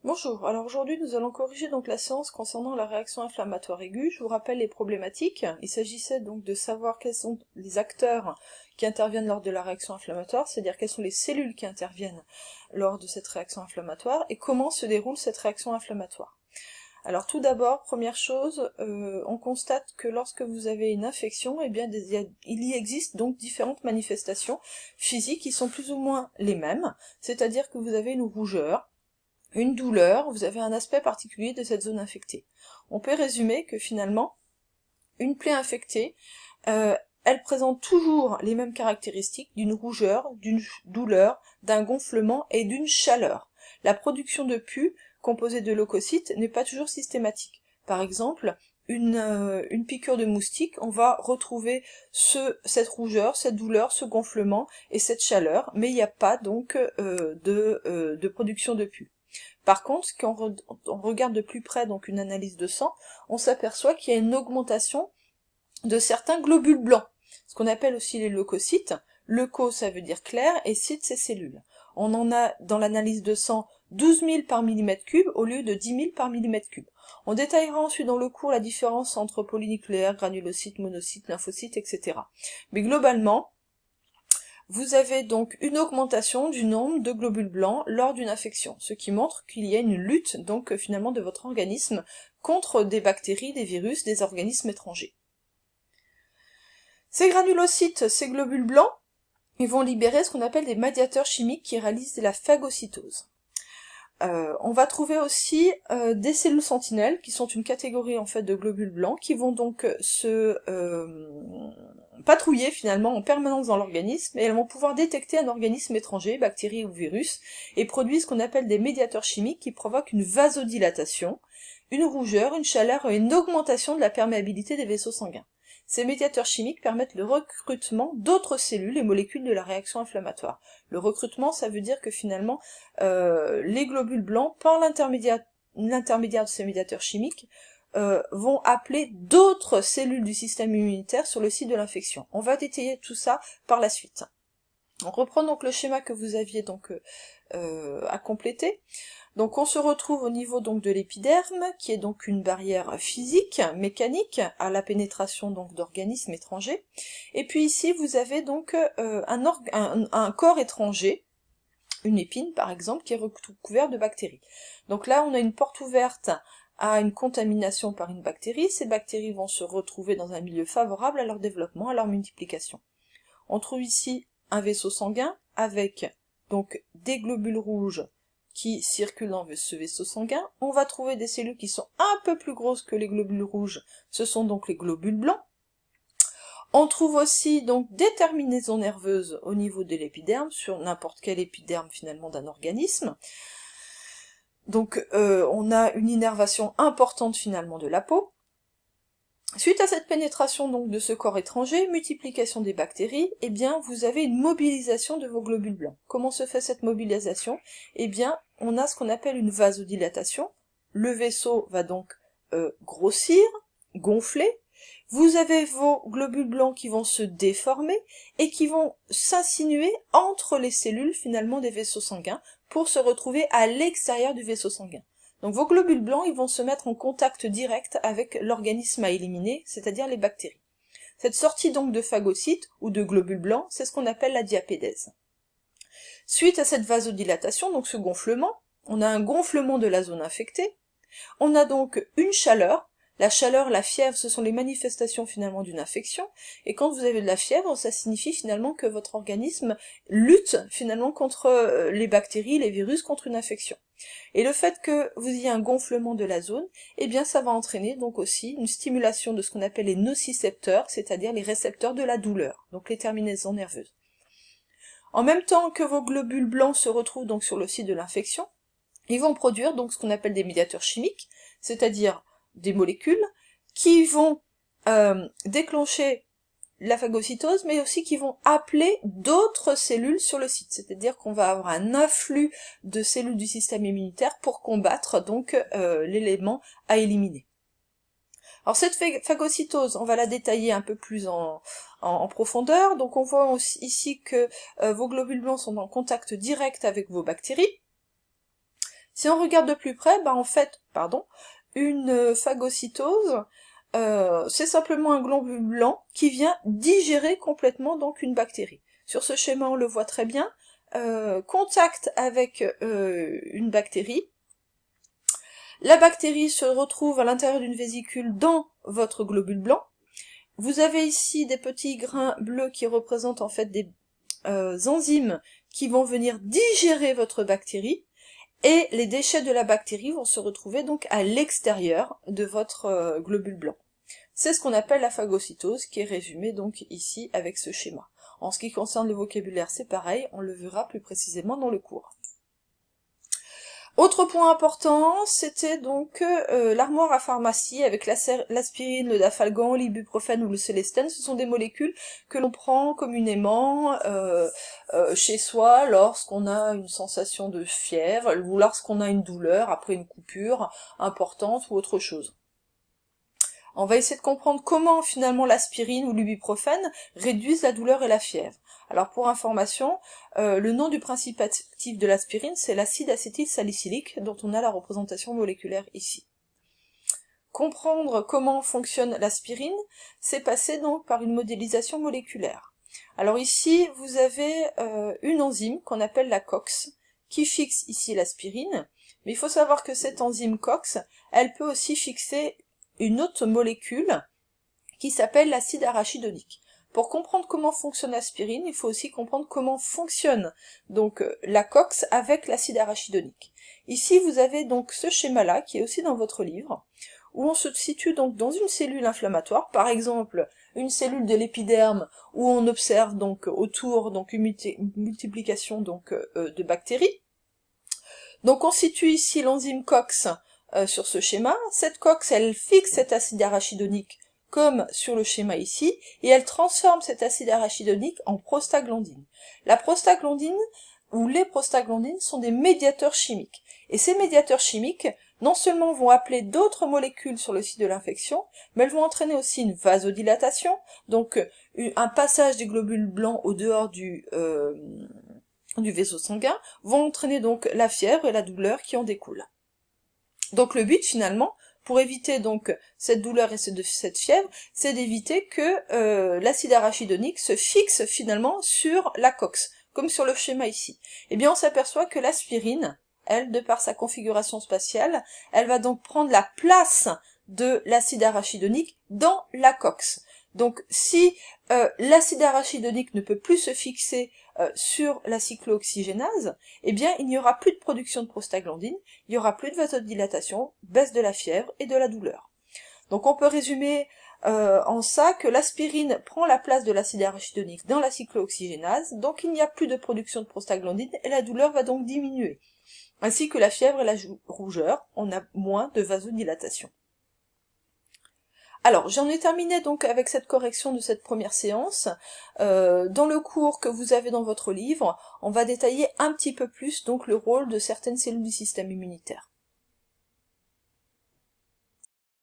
Bonjour, alors aujourd'hui nous allons corriger donc la séance concernant la réaction inflammatoire aiguë. Je vous rappelle les problématiques. Il s'agissait donc de savoir quels sont les acteurs qui interviennent lors de la réaction inflammatoire, c'est-à-dire quelles sont les cellules qui interviennent lors de cette réaction inflammatoire et comment se déroule cette réaction inflammatoire. Alors tout d'abord, première chose, on constate que lorsque vous avez une infection, eh bien il y existe donc différentes manifestations physiques qui sont plus ou moins les mêmes, c'est-à-dire que vous avez une rougeur, une douleur, vous avez un aspect particulier de cette zone infectée. On peut résumer que finalement, une plaie infectée, elle présente toujours les mêmes caractéristiques d'une rougeur, d'une douleur, d'un gonflement et d'une chaleur. La production de pus, composée de leucocytes, n'est pas toujours systématique. Par exemple, une piqûre de moustique, on va retrouver cette rougeur, cette douleur, ce gonflement et cette chaleur, mais il n'y a pas donc de production de pus. Par contre, quand on regarde de plus près donc une analyse de sang, on s'aperçoit qu'il y a une augmentation de certains globules blancs, ce qu'on appelle aussi les leucocytes. Leuco, ça veut dire clair, et cyte, c'est cellules. On en a dans l'analyse de sang 12 000 par millimètre cube au lieu de 10 000 par millimètre cube. On détaillera ensuite dans le cours la différence entre polynucléaires, granulocytes, monocytes, lymphocytes, etc. Mais globalement, vous avez donc une augmentation du nombre de globules blancs lors d'une infection, ce qui montre qu'il y a une lutte donc finalement de votre organisme contre des bactéries, des virus, des organismes étrangers. Ces granulocytes, ces globules blancs, ils vont libérer ce qu'on appelle des médiateurs chimiques qui réalisent de la phagocytose. On va trouver aussi des cellules sentinelles, qui sont une catégorie en fait de globules blancs, qui vont donc se patrouiller finalement en permanence dans l'organisme, et elles vont pouvoir détecter un organisme étranger, bactérie ou virus, et produire ce qu'on appelle des médiateurs chimiques qui provoquent une vasodilatation, une rougeur, une chaleur et une augmentation de la perméabilité des vaisseaux sanguins. Ces médiateurs chimiques permettent le recrutement d'autres cellules et molécules de la réaction inflammatoire. Le recrutement, ça veut dire que finalement, les globules blancs, par l'intermédiaire de ces médiateurs chimiques, vont appeler d'autres cellules du système immunitaire sur le site de l'infection. On va détailler tout ça par la suite. On reprend donc le schéma que vous aviez donc à compléter. Donc on se retrouve au niveau donc de l'épiderme, qui est donc une barrière physique, mécanique, à la pénétration donc d'organismes étrangers. Et puis ici vous avez donc un corps étranger, une épine par exemple, qui est recouvert de bactéries. Donc là on a une porte ouverte à une contamination par une bactérie. Ces bactéries vont se retrouver dans un milieu favorable à leur développement, à leur multiplication. On trouve ici un vaisseau sanguin avec donc des globules rouges qui circulent dans ce vaisseau sanguin. On va trouver des cellules qui sont un peu plus grosses que les globules rouges, ce sont donc les globules blancs. On trouve aussi donc des terminaisons nerveuses au niveau de l'épiderme, sur n'importe quel épiderme finalement d'un organisme. Donc on a une innervation importante finalement de la peau. Suite à cette pénétration donc de ce corps étranger, multiplication des bactéries, eh bien vous avez une mobilisation de vos globules blancs. Comment se fait cette mobilisation? Eh bien on a ce qu'on appelle une vasodilatation. Le vaisseau va donc grossir, gonfler. Vous avez vos globules blancs qui vont se déformer et qui vont s'insinuer entre les cellules finalement des vaisseaux sanguins pour se retrouver à l'extérieur du vaisseau sanguin. Donc vos globules blancs, ils vont se mettre en contact direct avec l'organisme à éliminer, c'est-à-dire les bactéries. Cette sortie donc de phagocytes ou de globules blancs, c'est ce qu'on appelle la diapédèse. Suite à cette vasodilatation, donc ce gonflement, on a un gonflement de la zone infectée, on a donc une chaleur. La chaleur, la fièvre, ce sont les manifestations finalement d'une infection, et quand vous avez de la fièvre, ça signifie finalement que votre organisme lutte finalement contre les bactéries, les virus, contre une infection. Et le fait que vous ayez un gonflement de la zone, eh bien ça va entraîner donc aussi une stimulation de ce qu'on appelle les nocicepteurs, c'est-à-dire les récepteurs de la douleur, donc les terminaisons nerveuses. En même temps que vos globules blancs se retrouvent donc sur le site de l'infection, ils vont produire donc ce qu'on appelle des médiateurs chimiques, c'est-à-dire des molécules qui vont déclencher la phagocytose, mais aussi qui vont appeler d'autres cellules sur le site. C'est-à-dire qu'on va avoir un afflux de cellules du système immunitaire pour combattre donc l'élément à éliminer. Alors cette phagocytose, on va la détailler un peu plus en profondeur. Donc on voit aussi ici que vos globules blancs sont en contact direct avec vos bactéries. Si on regarde de plus près, en fait, une phagocytose, c'est simplement un globule blanc qui vient digérer complètement donc une bactérie. Sur ce schéma, on le voit très bien. Contact avec une bactérie. La bactérie se retrouve à l'intérieur d'une vésicule dans votre globule blanc. Vous avez ici des petits grains bleus qui représentent en fait des enzymes qui vont venir digérer votre bactérie, et les déchets de la bactérie vont se retrouver donc à l'extérieur de votre globule blanc. C'est ce qu'on appelle la phagocytose, qui est résumée donc ici avec ce schéma. En ce qui concerne le vocabulaire, c'est pareil, on le verra plus précisément dans le cours. Autre point important, c'était donc l'armoire à pharmacie avec l'aspirine, le dafalgan, l'ibuprofène ou le célestine. Ce sont des molécules que l'on prend communément chez soi lorsqu'on a une sensation de fièvre ou lorsqu'on a une douleur après une coupure importante ou autre chose. On va essayer de comprendre comment finalement l'aspirine ou l'ibuprofène réduisent la douleur et la fièvre. Alors pour information, le nom du principe actif de l'aspirine, c'est l'acide acétylsalicylique, dont on a la représentation moléculaire ici. Comprendre comment fonctionne l'aspirine, c'est passer donc par une modélisation moléculaire. Alors ici, vous avez une enzyme qu'on appelle la COX, qui fixe ici l'aspirine, mais il faut savoir que cette enzyme COX, elle peut aussi fixer une autre molécule qui s'appelle l'acide arachidonique. Pour comprendre comment fonctionne l'aspirine, il faut aussi comprendre comment fonctionne donc la COX avec l'acide arachidonique. Ici, vous avez donc ce schéma-là, qui est aussi dans votre livre, où on se situe donc dans une cellule inflammatoire, par exemple une cellule de l'épiderme, où on observe donc autour donc une multiplication donc de bactéries. Donc on situe ici l'enzyme COX sur ce schéma. Cette COX, elle fixe cet acide arachidonique comme sur le schéma ici, et elle transforme cet acide arachidonique en prostaglandine. La prostaglandine, ou les prostaglandines, sont des médiateurs chimiques. Et ces médiateurs chimiques, non seulement vont appeler d'autres molécules sur le site de l'infection, mais elles vont entraîner aussi une vasodilatation, donc un passage des globules blancs au dehors du vaisseau sanguin, vont entraîner donc la fièvre et la douleur qui en découlent. Donc le but finalement, pour éviter donc cette douleur et cette fièvre, c'est d'éviter que l'acide arachidonique se fixe finalement sur la COX, comme sur le schéma ici. Eh bien on s'aperçoit que l'aspirine, elle, de par sa configuration spatiale, elle va donc prendre la place de l'acide arachidonique dans la COX. Donc si l'acide arachidonique ne peut plus se fixer sur la cyclooxygénase, eh bien il n'y aura plus de production de prostaglandine, il n'y aura plus de vasodilatation, baisse de la fièvre et de la douleur. Donc on peut résumer en ça que l'aspirine prend la place de l'acide arachidonique dans la cyclooxygénase, donc il n'y a plus de production de prostaglandine et la douleur va donc diminuer. Ainsi que la fièvre et la rougeur, on a moins de vasodilatation. Alors, j'en ai terminé donc avec cette correction de cette première séance. Dans le cours que vous avez dans votre livre, on va détailler un petit peu plus donc le rôle de certaines cellules du système immunitaire.